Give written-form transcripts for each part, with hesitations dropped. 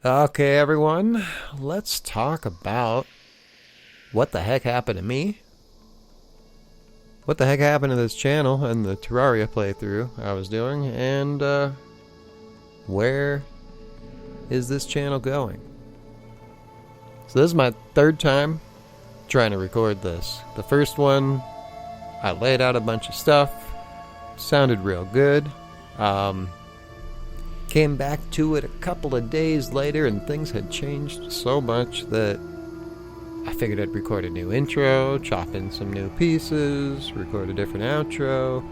Okay, everyone, let's talk about what the heck happened to me, what the heck happened to this channel and the Terraria playthrough I was doing, and where is this channel going? So this is my third time trying to record this. The first one, I laid out a bunch of stuff, sounded real good. Came back to it a couple of days later and things had changed so much that I figured I'd record a new intro, chop in some new pieces, record a different outro.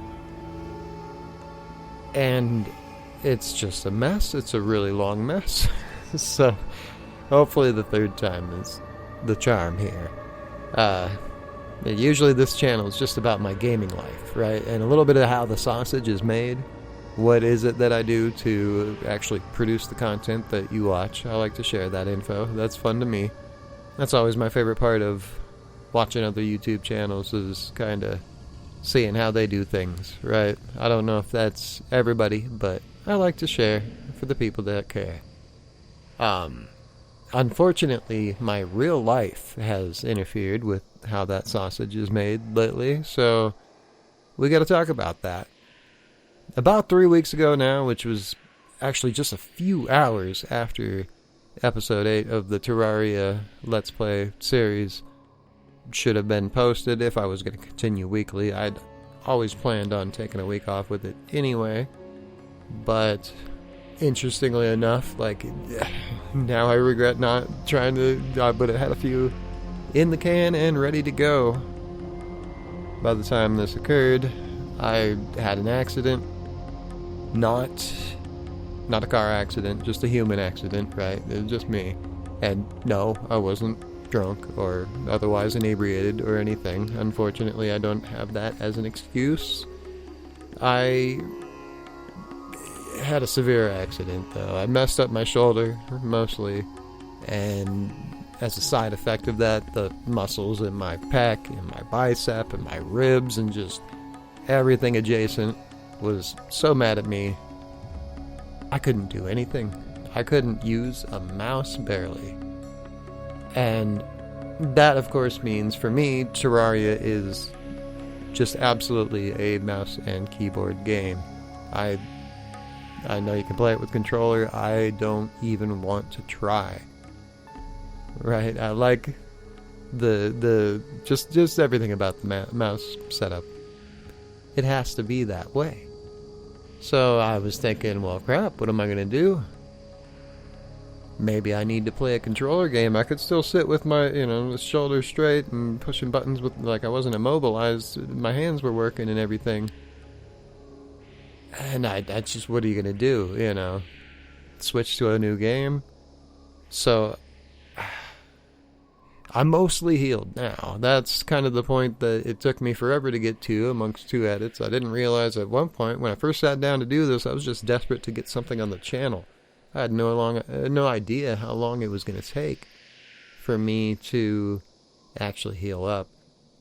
And it's just a mess. It's a really long mess. So hopefully the third time is the charm here. Usually this channel is just about my gaming life, right? And a little bit of how the sausage is made. What is it that I do to actually produce the content that you watch? I like to share that info. That's fun to me. That's always my favorite part of watching other YouTube channels, is kind of seeing how they do things, right? I don't know if that's everybody, but I like to share for the people that care. Unfortunately, my real life has interfered with how that sausage is made lately, so we got to talk about that. About 3 weeks ago now, which was actually just a few hours after episode 8 of the Terraria Let's Play series should have been posted if I was going to continue weekly. I'd always planned on taking a week off with it anyway, but interestingly enough, now I regret not trying to, but it had a few in the can and ready to go. By the time this occurred, I had an accident. Not a car accident, just a human accident, right? It was just me. And no, I wasn't drunk or otherwise inebriated or anything. Unfortunately, I don't have that as an excuse. I had a severe accident, though. I messed up my shoulder, mostly, and as a side effect of that, the muscles in my pec, and my bicep, and my ribs, and just everything adjacent was so mad at me. I couldn't do anything. I couldn't use a mouse barely. And that, of course, means for me, Terraria is just absolutely a mouse and keyboard game. I know you can play it with controller. I don't even want to try. Right? I like the just everything about the mouse setup. It has to be that way. So I was thinking, well, crap, what am I going to do? Maybe I need to play a controller game. I could still sit with my, shoulders straight and pushing buttons with, I wasn't immobilized. My hands were working and everything. And that's just, what are you going to do, Switch to a new game? So I'm mostly healed now. That's kind of the point that it took me forever to get to amongst two edits. I didn't realize at one point, when I first sat down to do this, I was just desperate to get something on the channel. I had no idea how long it was going to take for me to actually heal up.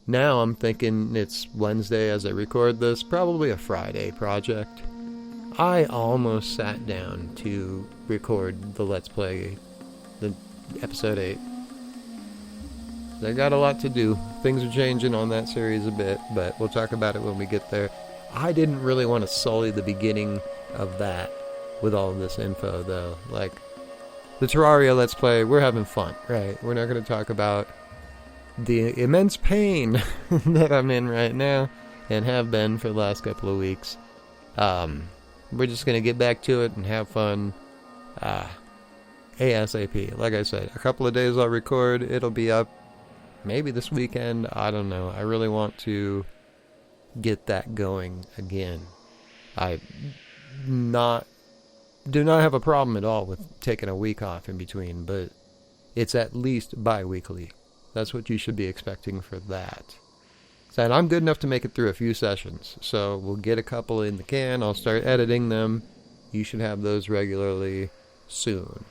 Now I'm thinking it's Wednesday as I record this, probably a Friday project. I almost sat down to record the Let's Play, the episode 8. I got a lot to do. Things are changing on that series a bit, but we'll talk about it when we get there. I didn't really want to sully the beginning of that with all of this info, though. The Terraria Let's Play, we're having fun, right? We're not going to talk about the immense pain that I'm in right now, and have been for the last couple of weeks. We're just going to get back to it and have fun. ASAP. Like I said, a couple of days I'll record. It'll be up maybe this weekend. I don't know. I really want to get that going again. I do not have a problem at all with taking a week off in between, but it's at least bi-weekly. That's what you should be expecting for that. And I'm good enough to make it through a few sessions, so we'll get a couple in the can. I'll start editing them. You should have those regularly soon.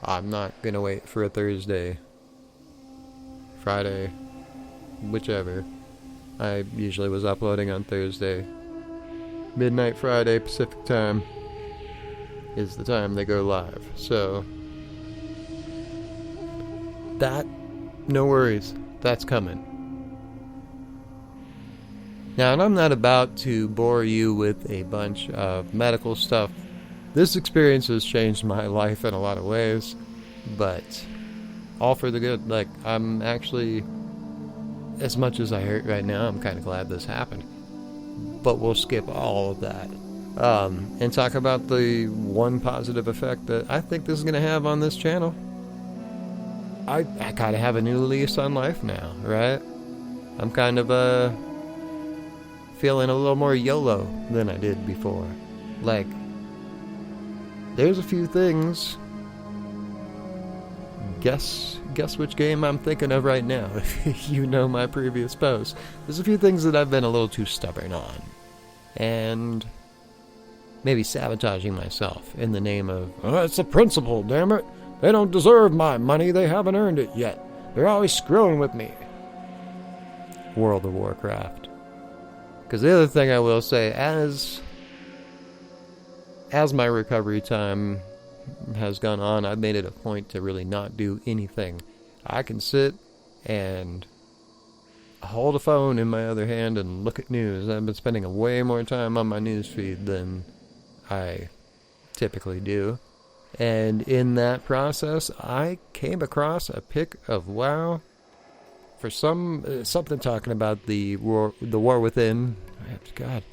I'm not going to wait for a Thursday, Friday, whichever. I usually was uploading on Thursday. Midnight Friday Pacific time is the time they go live. So That, no worries, that's coming. Now, and I'm not about to bore you with a bunch of medical stuff. This experience has changed my life in a lot of ways, but all for the good. Like, I'm actually, as much as I hurt right now, I'm kind of glad this happened. But we'll skip all of that and talk about the one positive effect that I think this is going to have on this channel. I kind of have a new lease on life now, right? I'm kind of feeling a little more YOLO than I did before. Like, there's a few things. Guess which game I'm thinking of right now, if you know my previous posts. There's a few things that I've been a little too stubborn on. And maybe sabotaging myself in the name of, oh, it's the principle, damn it. They don't deserve my money, they haven't earned it yet. They're always screwing with me. World of Warcraft. Because the other thing I will say, as my recovery time has gone on, I've made it a point to really not do anything. I can sit and hold a phone in my other hand and look at news. I've been spending way more time on my news feed than I typically do. And in that process, I came across a pic of WoW for something talking about the war within. God,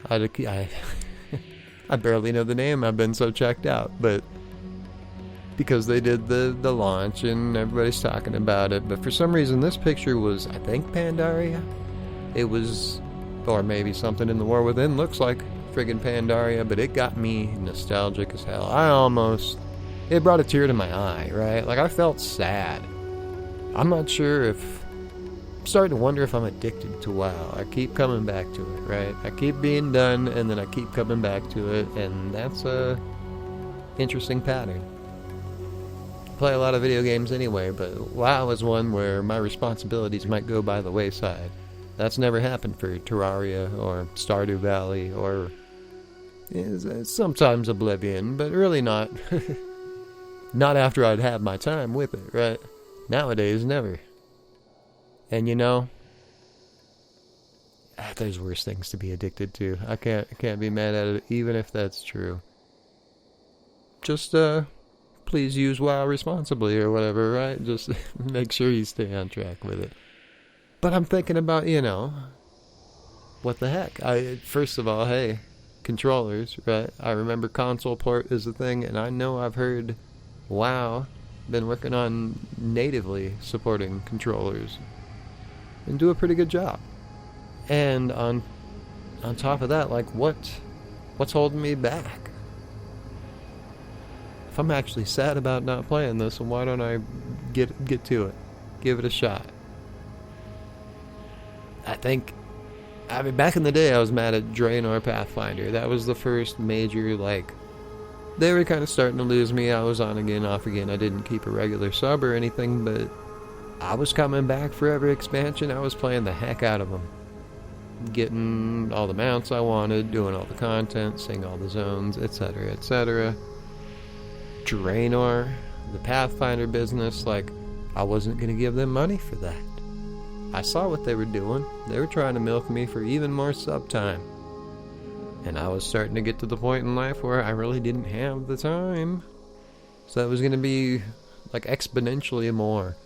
I barely know the name. I've been so checked out, but because they did the launch and everybody's talking about it. But for some reason, this picture was, I think, Pandaria. It was, or maybe something in the War Within looks like friggin' Pandaria, but it got me nostalgic as hell. It brought a tear to my eye, right? Like, I felt sad. I'm not sure if, I'm starting to wonder if I'm addicted to WoW. I keep coming back to it, right? I keep being done, and then I keep coming back to it, and that's a interesting pattern. I play a lot of video games anyway, but WoW is one where my responsibilities might go by the wayside. That's never happened for Terraria or Stardew Valley or sometimes Oblivion, but really not. Not after I'd had my time with it, right? Nowadays, never. And you know, there's worse things to be addicted to. I can't be mad at it, even if that's true. Just please use WoW responsibly or whatever, right? Just make sure you stay on track with it. But I'm thinking about, what the heck? First of all, hey, controllers, right? I remember console port is a thing, and I know I've heard WoW been working on natively supporting controllers and do a pretty good job. And on top of that, like, what's holding me back? If I'm actually sad about not playing this, then why don't I get to it? Give it a shot. I mean, back in the day, I was mad at Draenor Pathfinder. That was the first major, they were kind of starting to lose me. I was on again, off again. I didn't keep a regular sub or anything, but I was coming back for every expansion. I was playing the heck out of them. Getting all the mounts I wanted, doing all the content, seeing all the zones, etc., etc. Draenor, the Pathfinder business, I wasn't going to give them money for that. I saw what they were doing. They were trying to milk me for even more sub time. And I was starting to get to the point in life where I really didn't have the time. So it was going to be exponentially more.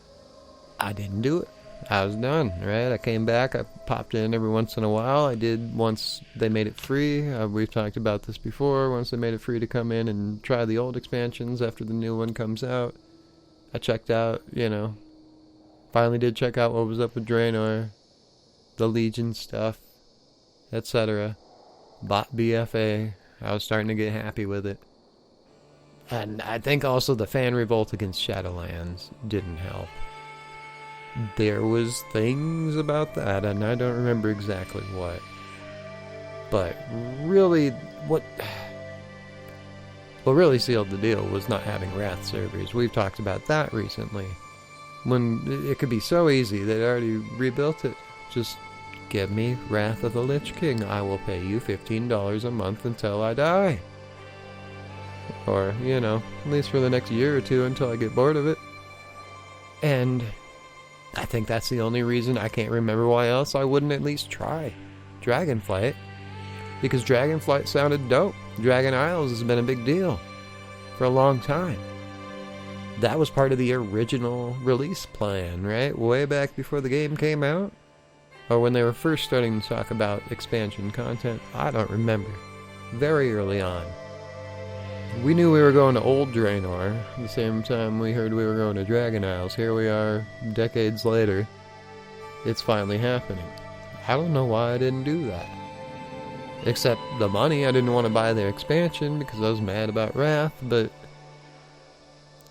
I didn't do it. I was done, right? I came back. I popped in every once in a while. I did once they made it free. We've talked about this before. Once they made it free to come in and try the old expansions after the new one comes out. I checked out, finally did check out what was up with Draenor, the Legion stuff, etc. Bought BFA. I was starting to get happy with it. And I think also the fan revolt against Shadowlands didn't help. There was things about that, and I don't remember exactly what. But really, what really sealed the deal was not having Wrath servers. We've talked about that recently. When it could be so easy, they'd already rebuilt it. Just give me Wrath of the Lich King. I will pay you $15 a month until I die. Or, at least for the next year or two until I get bored of it. And I think that's the only reason. I can't remember why else I wouldn't at least try Dragonflight. Because Dragonflight sounded dope. Dragon Isles has been a big deal for a long time. That was part of the original release plan, right? Way back before the game came out? Or when they were first starting to talk about expansion content? I don't remember. Very early on. We knew we were going to Old Draenor the same time we heard we were going to Dragon Isles. Here we are, decades later. It's finally happening. I don't know why I didn't do that. Except the money. I didn't want to buy their expansion because I was mad about Wrath, but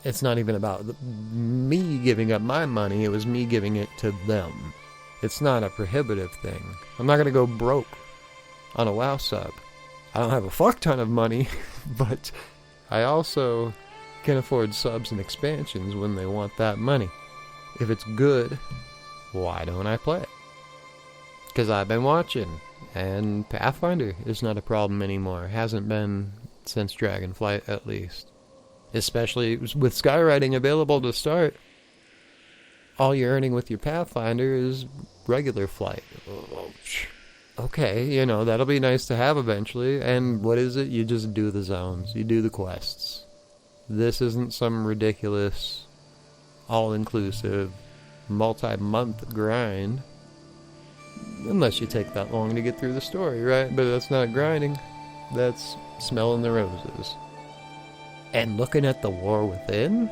it's not even about me giving up my money. It was me giving it to them. It's not a prohibitive thing. I'm not going to go broke on a WoW sub. I don't have a fuck ton of money, but I also can afford subs and expansions when they want that money. If it's good, why don't I play it? Because I've been watching, and Pathfinder is not a problem anymore. Hasn't been since Dragonflight, at least. Especially with skywriting available to start. All you're earning with your Pathfinder is regular flight. Okay, you know, that'll be nice to have eventually. And what is it? You just do the zones. You do the quests. This isn't some ridiculous, all-inclusive, multi-month grind. Unless you take that long to get through the story, right? But that's not grinding. That's smelling the roses. And looking at the war within,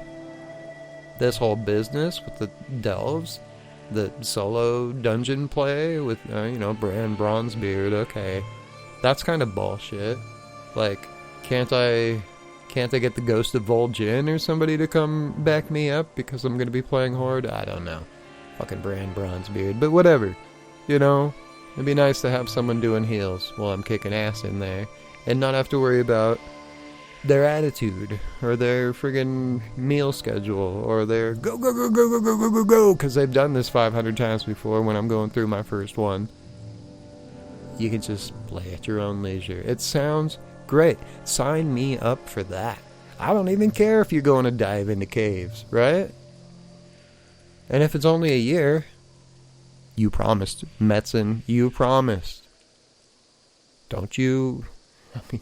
this whole business with the delves, the solo dungeon play with, Bran Bronzebeard, okay. That's kind of bullshit. Like, can't I get the Ghost of Vol'jin or somebody to come back me up because I'm going to be playing Horde? I don't know. Fucking Bran Bronzebeard. But whatever. You know, it'd be nice to have someone doing heals while I'm kicking ass in there. And not have to worry about their attitude, or their friggin' meal schedule, or their go, go, go, go, go, go, go, go, go, because they've done this 500 times before when I'm going through my first one. You can just play at your own leisure. It sounds great. Sign me up for that. I don't even care if you're going to dive into caves, right? And if it's only a year, you promised, Metzen, you promised. Don't you... I mean,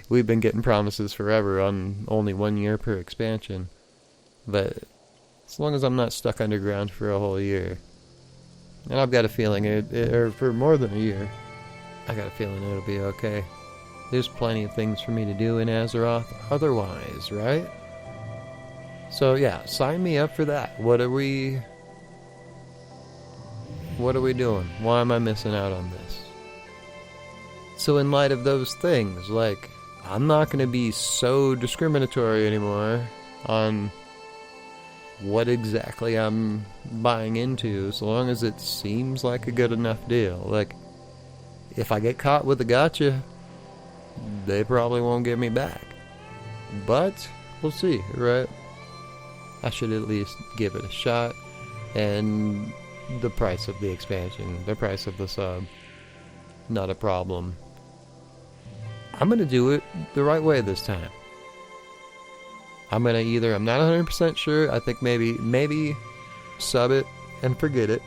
we've been getting promises forever on only 1 year per expansion. But as long as I'm not stuck underground for a whole year, and I've got a feeling or for more than a year, I got a feeling it'll be okay. There's plenty of things for me to do in Azeroth otherwise, right? So yeah, sign me up for that. What are we doing? Why am I missing out on this? So in light of those things, like, I'm not going to be so discriminatory anymore on what exactly I'm buying into, so long as it seems like a good enough deal. Like, if I get caught with a gotcha, they probably won't get me back. But, we'll see, right? I should at least give it a shot. And the price of the expansion, the price of the sub, not a problem. I'm going to do it the right way this time. I'm not 100% sure, I think maybe sub it and forget it.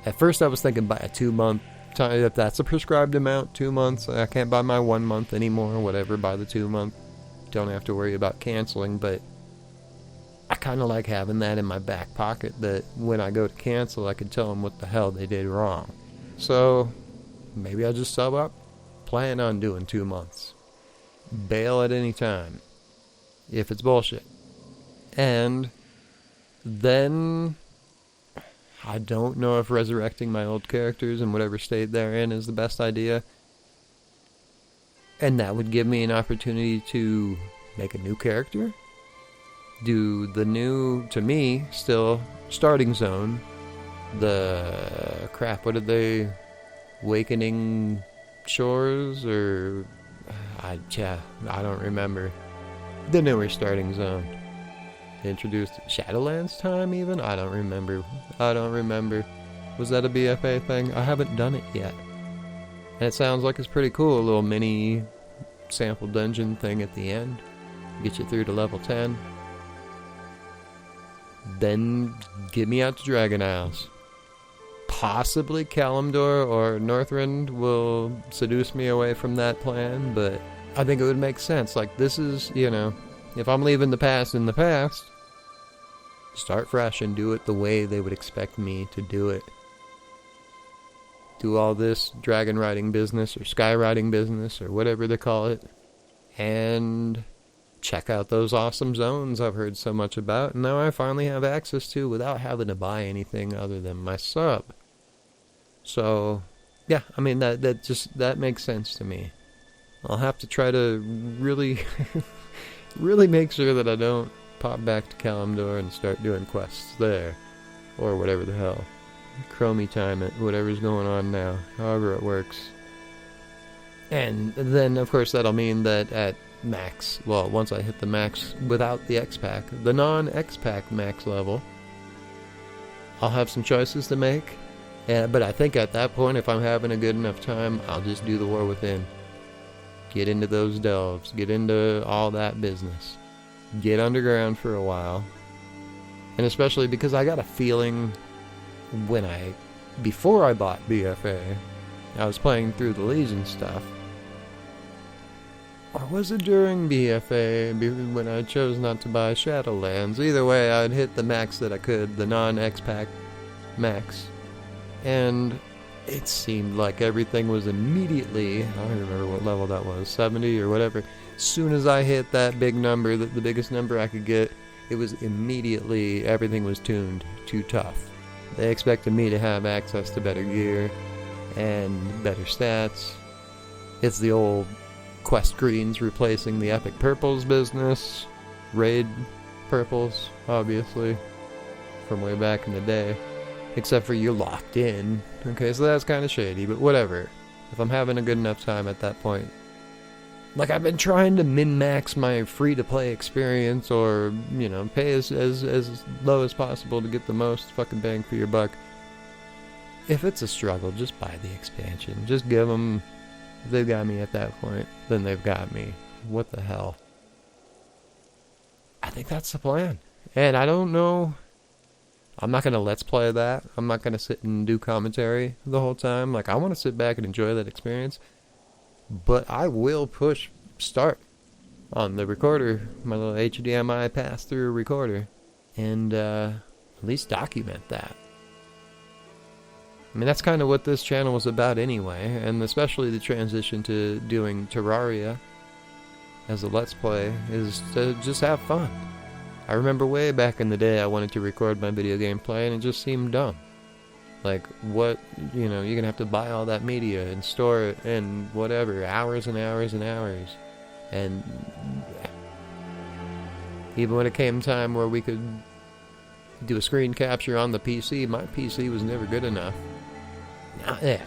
At first I was thinking buy a 2-month time, if that's a prescribed amount, 2 months. I can't buy my 1 month anymore, whatever, buy the 2 month. Don't have to worry about canceling, but I kind of like having that in my back pocket, that when I go to cancel, I can tell them what the hell they did wrong. So, maybe I'll just sub up. Plan on doing 2 months. Bail at any time, if it's bullshit. And then, I don't know if resurrecting my old characters in whatever state they're in is the best idea. And that would give me an opportunity to make a new character. Do the new, to me, still, starting zone. What did they... Awakening Shores, or... I don't remember. The newer starting zone. Introduced Shadowlands time, even? I don't remember. Was that a BFA thing? I haven't done it yet. And it sounds like it's pretty cool. A little mini sample dungeon thing at the end. Get you through to level 10. then get me out to Dragon Isles. Possibly Kalimdor or Northrend will seduce me away from that plan, but I think it would make sense. Like, this is, if I'm leaving the past in the past, start fresh and do it the way they would expect me to do it. Do all this dragon riding business or sky riding business or whatever they call it, and check out those awesome zones I've heard so much about, and now I finally have access to without having to buy anything other than my sub. So, yeah, I mean, that makes sense to me. I'll have to try to really, really make sure that I don't pop back to Kalimdor and start doing quests there, or whatever the hell. Chromie time it, whatever's going on now, however it works. And then, of course, that'll mean that at max, well, once I hit the max without the X-Pack, the non-X-Pack max level, I'll have some choices to make. But I think at that point, if I'm having a good enough time, I'll just do the War Within. Get into those delves, get into all that business. Get underground for a while. And especially because I got a feeling before I bought BFA, I was playing through the Legion stuff. Or was it during BFA when I chose not to buy Shadowlands? Either way, I'd hit the max that I could, the non-X-Pack max. And it seemed like everything was immediately, I don't remember what level that was, 70 or whatever. As soon as I hit that big number, the biggest number I could get, it was immediately, everything was tuned too tough. They expected me to have access to better gear and better stats. It's the old quest greens replacing the epic purples business. Raid purples, obviously, from way back in the day. Except for you're locked in. Okay, so that's kind of shady, but whatever. If I'm having a good enough time at that point. Like, I've been trying to min-max my free-to-play experience, or, pay as low as possible to get the most fucking bang for your buck. If it's a struggle, just buy the expansion. Just give them... If they've got me at that point, then they've got me. What the hell? I think that's the plan. And I don't know... I'm not going to let's play that. I'm not going to sit and do commentary the whole time. Like, I want to sit back and enjoy that experience. But I will push start on the recorder, my little HDMI pass-through recorder, and at least document that. I mean, that's kind of what this channel was about anyway, and especially the transition to doing Terraria as a let's play is to just have fun. I remember way back in the day I wanted to record my video game play and it just seemed dumb. Like, what, you're going to have to buy all that media and store it and whatever, hours and hours and hours. And even when it came time where we could do a screen capture on the PC, my PC was never good enough.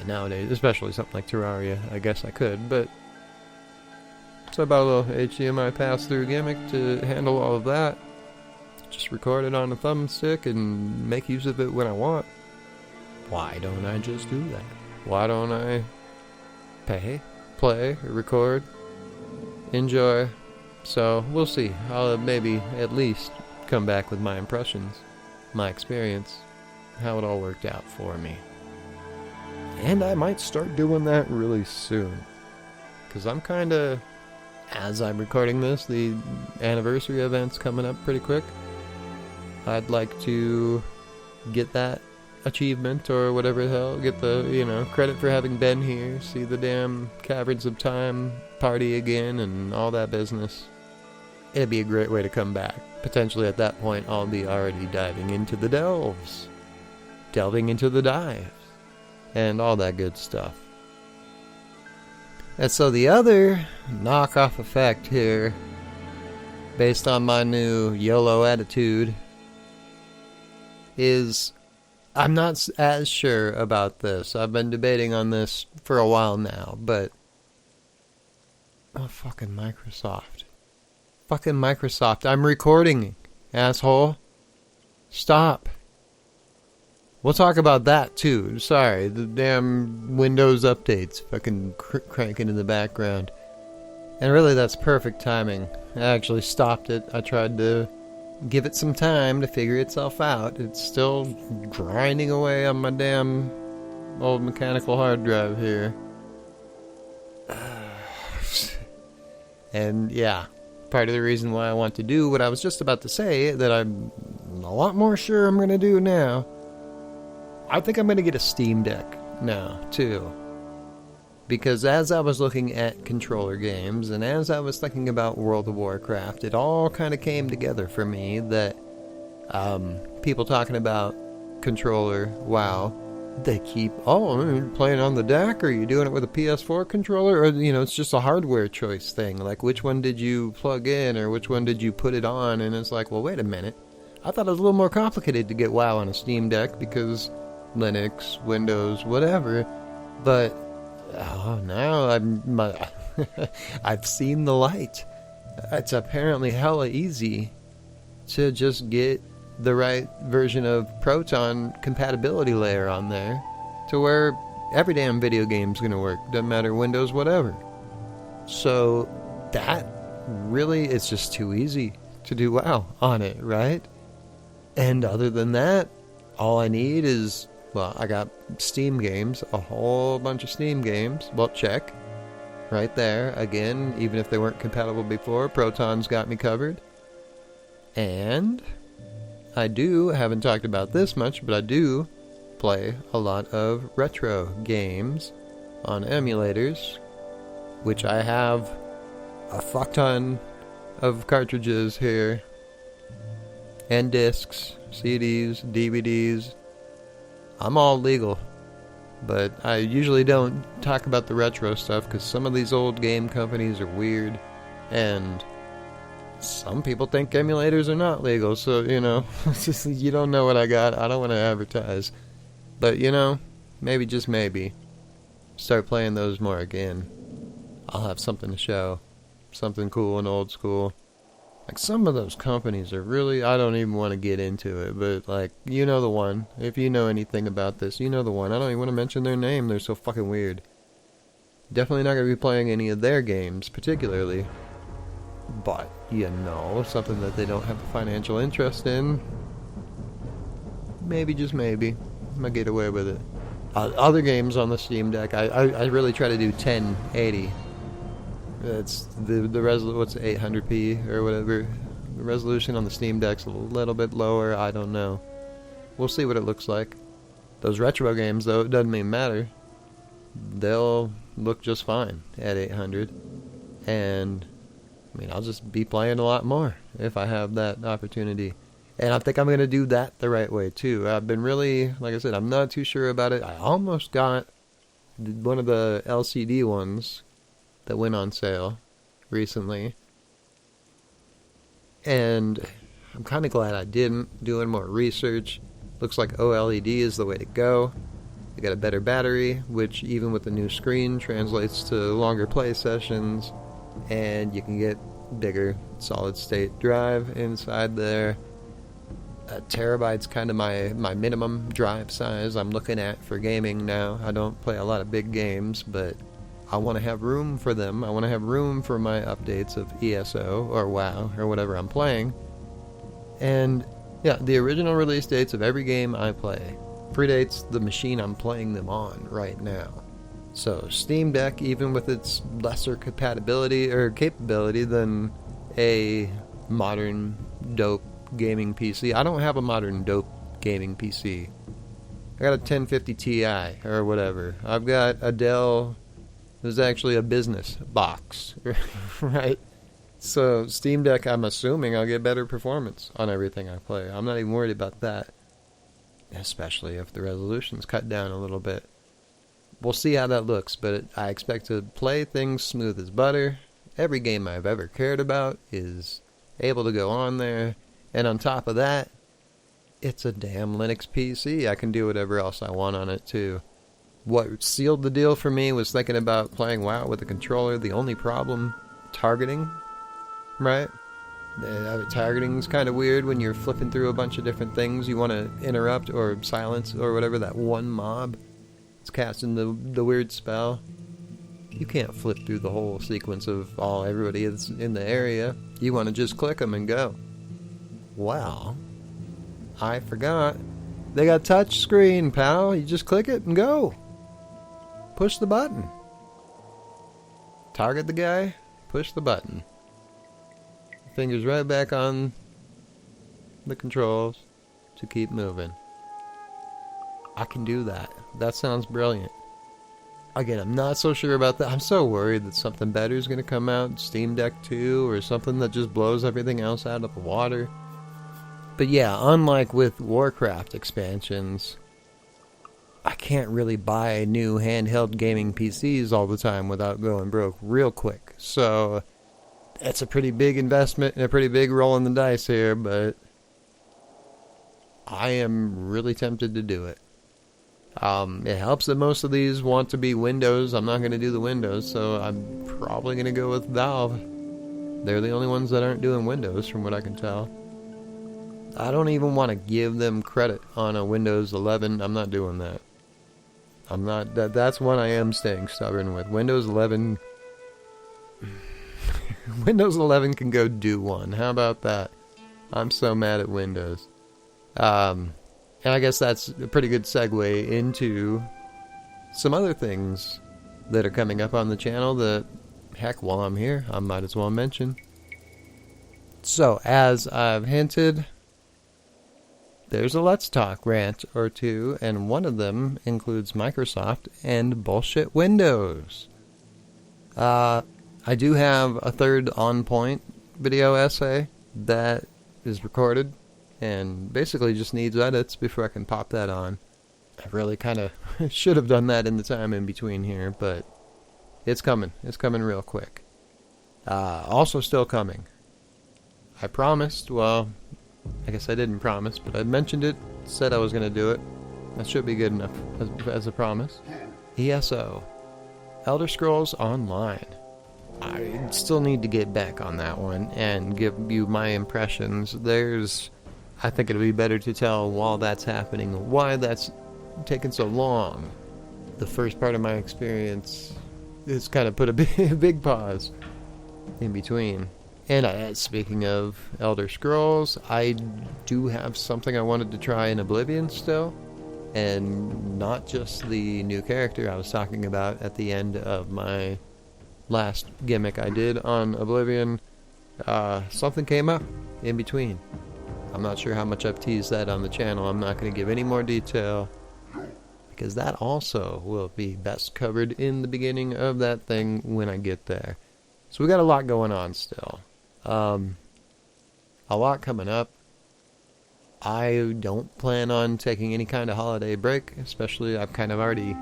Nowadays, especially something like Terraria, I guess I could, but so about a little HDMI pass-through gimmick to handle all of that. Just record it on a thumbstick and make use of it when I want. Why don't I just do that? Why don't I pay, play, record, enjoy? So, we'll see. I'll maybe at least come back with my impressions, my experience, how it all worked out for me. And I might start doing that really soon. Because I'm kind of, as I'm recording this, the anniversary event's coming up pretty quick. I'd like to get that achievement or whatever the hell, get the, credit for having been here, see the damn Caverns of Time party again and all that business. It'd be a great way to come back. Potentially at that point I'll be already diving into the delves, delving into the dives, and all that good stuff. And so the other knockoff effect here, based on my new YOLO attitude, is I'm not as sure about this. I've been debating on this for a while now, but fucking Microsoft. Fucking Microsoft. I'm recording, asshole. Stop. We'll talk about that too. Sorry, the damn Windows updates fucking cranking in the background. And really that's perfect timing. I actually stopped it. I tried to give it some time to figure itself out. It's still grinding away on my damn old mechanical hard drive here. And yeah, part of the reason why I want to do what I was just about to say, that I'm a lot more sure I'm going to do now, I think I'm going to get a Steam Deck now, too. Because as I was looking at controller games, and as I was thinking about World of Warcraft, it all kind of came together for me that people talking about controller, WoW, they keep, are you playing on the deck, or are you doing it with a PS4 controller, or, it's just a hardware choice thing, like which one did you plug in, or which one did you put it on, and it's like, well, wait a minute, I thought it was a little more complicated to get WoW on a Steam Deck, because Linux, Windows, whatever, but now I've seen the light. It's apparently hella easy to just get the right version of Proton compatibility layer on there to where every damn video game's gonna work. Doesn't matter, Windows, whatever. So that really, it's just too easy to do WoW on it, right? And other than that, all I need is, well, I got Steam games, a whole bunch of Steam games. Well, check. Right there. Again, even if they weren't compatible before, Proton's got me covered. And I haven't talked about this much, but I do play a lot of retro games on emulators, which I have a fuck ton of cartridges here, and discs, CDs, DVDs. I'm all legal, but I usually don't talk about the retro stuff because some of these old game companies are weird, and some people think emulators are not legal, so, it's just, you don't know what I got. I don't want to advertise, but, maybe, just maybe, start playing those more again. I'll have something to show, something cool and old school. Like, some of those companies are really, I don't even want to get into it, but, like, the one. If you know anything about this, the one. I don't even want to mention their name. They're so fucking weird. Definitely not going to be playing any of their games, particularly. But, something that they don't have a financial interest in. Maybe, just maybe, I might get away with it. Other games on the Steam Deck, I really try to do 1080. It's the what's 800p or whatever. The resolution on the Steam Deck's a little bit lower. I don't know. We'll see what it looks like. Those retro games, though, it doesn't even matter. They'll look just fine at 800. And, I'll just be playing a lot more if I have that opportunity. And I think I'm going to do that the right way, too. I've been really, like I said, I'm not too sure about it. I almost got one of the LCD ones that went on sale recently, and I'm kind of glad I didn't. Doing more research, looks like OLED is the way to go. They got a better battery, which even with the new screen translates to longer play sessions, and you can get bigger solid state drive inside there. A terabyte's kind of my minimum drive size I'm looking at for gaming now. I don't play a lot of big games, but I want to have room for them. I want to have room for my updates of ESO or WoW or whatever I'm playing. And yeah, the original release dates of every game I play predates the machine I'm playing them on right now. So Steam Deck, even with its lesser compatibility or capability than a modern dope gaming PC. I don't have a modern dope gaming PC. I got a 1050 Ti or whatever. I've got a Dell. It was actually a business box, right? So Steam Deck, I'm assuming I'll get better performance on everything I play. I'm not even worried about that, especially if the resolution's cut down a little bit. We'll see how that looks, but I expect to play things smooth as butter. Every game I've ever cared about is able to go on there, and on top of that, it's a damn Linux PC. I can do whatever else I want on it, too. What sealed the deal for me was thinking about playing WoW with a controller. The only problem, targeting, right? Targeting's kind of weird when you're flipping through a bunch of different things. You want to interrupt or silence or whatever that one mob is casting the weird spell. You can't flip through the whole sequence of everybody that's in the area. You want to just click them and go. Well, I forgot. They got touch screen, pal. You just click it and go. Push the button. Target the guy, push the button. Fingers right back on the controls to keep moving. I can do that. That sounds brilliant. Again, I'm not so sure about that. I'm so worried that something better is going to come out, Steam Deck 2, or something that just blows everything else out of the water. But yeah, unlike with Warcraft expansions, I can't really buy new handheld gaming PCs all the time without going broke real quick. So it's a pretty big investment and a pretty big roll in the dice here, but I am really tempted to do it. It helps that most of these want to be Windows. I'm not going to do the Windows, so I'm probably going to go with Valve. They're the only ones that aren't doing Windows, from what I can tell. I don't even want to give them credit on a Windows 11. I'm not doing that. I'm not. That's one I am staying stubborn with. Windows 11. Windows 11 can go do one. How about that? I'm so mad at Windows. And I guess that's a pretty good segue into some other things that are coming up on the channel that, heck, while I'm here, I might as well mention. So, as I've hinted, there's a Let's Talk rant or two, and one of them includes Microsoft and bullshit Windows. I do have a third on-point video essay that is recorded and basically just needs edits before I can pop that on. I really kind of should have done that in the time in between here, but it's coming. It's coming real quick. Also still coming. I promised, well, I guess I didn't promise, but I mentioned it, said I was going to do it. That should be good enough as a promise. ESO. Elder Scrolls Online. I still need to get back on that one and give you my impressions. I think it'll be better to tell while that's happening why that's taken so long. The first part of my experience is kind of put a big pause in between. And speaking of Elder Scrolls, I do have something I wanted to try in Oblivion still. And not just the new character I was talking about at the end of my last gimmick I did on Oblivion. Something came up in between. I'm not sure how much I've teased that on the channel. I'm not going to give any more detail, because that also will be best covered in the beginning of that thing when I get there. So we got a lot going on still. A lot coming up. I don't plan on taking any kind of holiday break, especially I've kind of already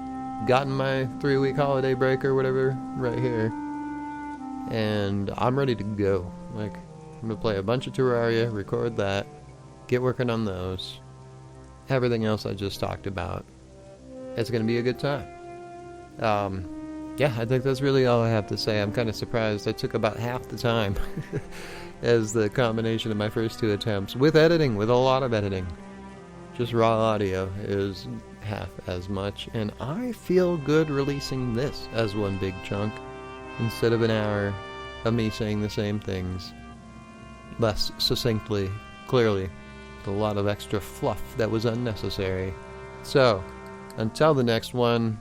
gotten my 3-week holiday break or whatever right here. And I'm ready to go. Like, I'm going to play a bunch of Terraria, record that, get working on those. Everything else I just talked about. It's going to be a good time. Yeah, I think that's really all I have to say. I'm kind of surprised I took about half the time as the combination of my first 2 attempts. With editing, with a lot of editing. Just raw audio is half as much. And I feel good releasing this as one big chunk, instead of an hour of me saying the same things less succinctly, clearly, with a lot of extra fluff that was unnecessary. So, until the next one,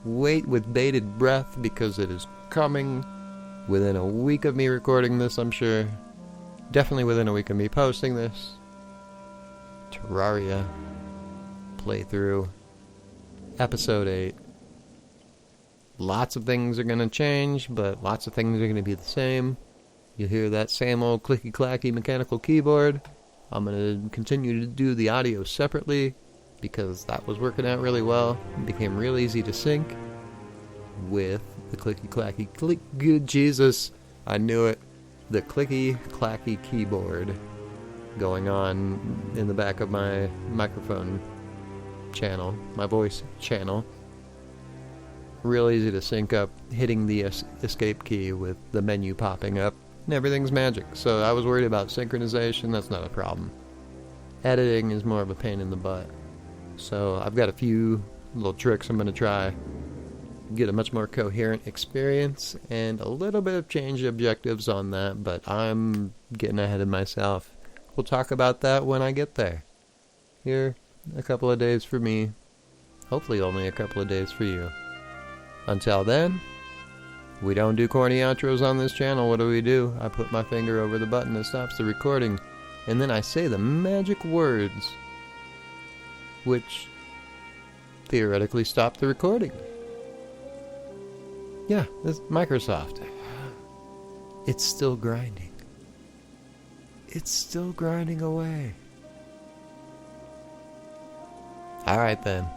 wait with bated breath, because it is coming within a week of me recording this, I'm sure. Definitely within a week of me posting this. Terraria playthrough, episode 8. Lots of things are going to change, but lots of things are going to be the same. You'll hear that same old clicky-clacky mechanical keyboard. I'm going to continue to do the audio separately, because that was working out really well. It became real easy to sync with the clicky-clacky click. Good Jesus, I knew it. The clicky-clacky keyboard going on in the back of my microphone channel, my voice channel. Real easy to sync up, hitting the escape key with the menu popping up, and everything's magic. So I was worried about synchronization. That's not a problem. Editing is more of a pain in the butt. So I've got a few little tricks I'm going to try. Get a much more coherent experience and a little bit of change objectives on that, but I'm getting ahead of myself. we'll talk about that when I get there. Here, a couple of days for me. Hopefully only a couple of days for you. Until then, we don't do corny outros on this channel. What do? I put my finger over the button that stops the recording, and then I say the magic words, which theoretically stop the recording. Yeah, this Microsoft. It's still grinding. It's still grinding away. Alright then.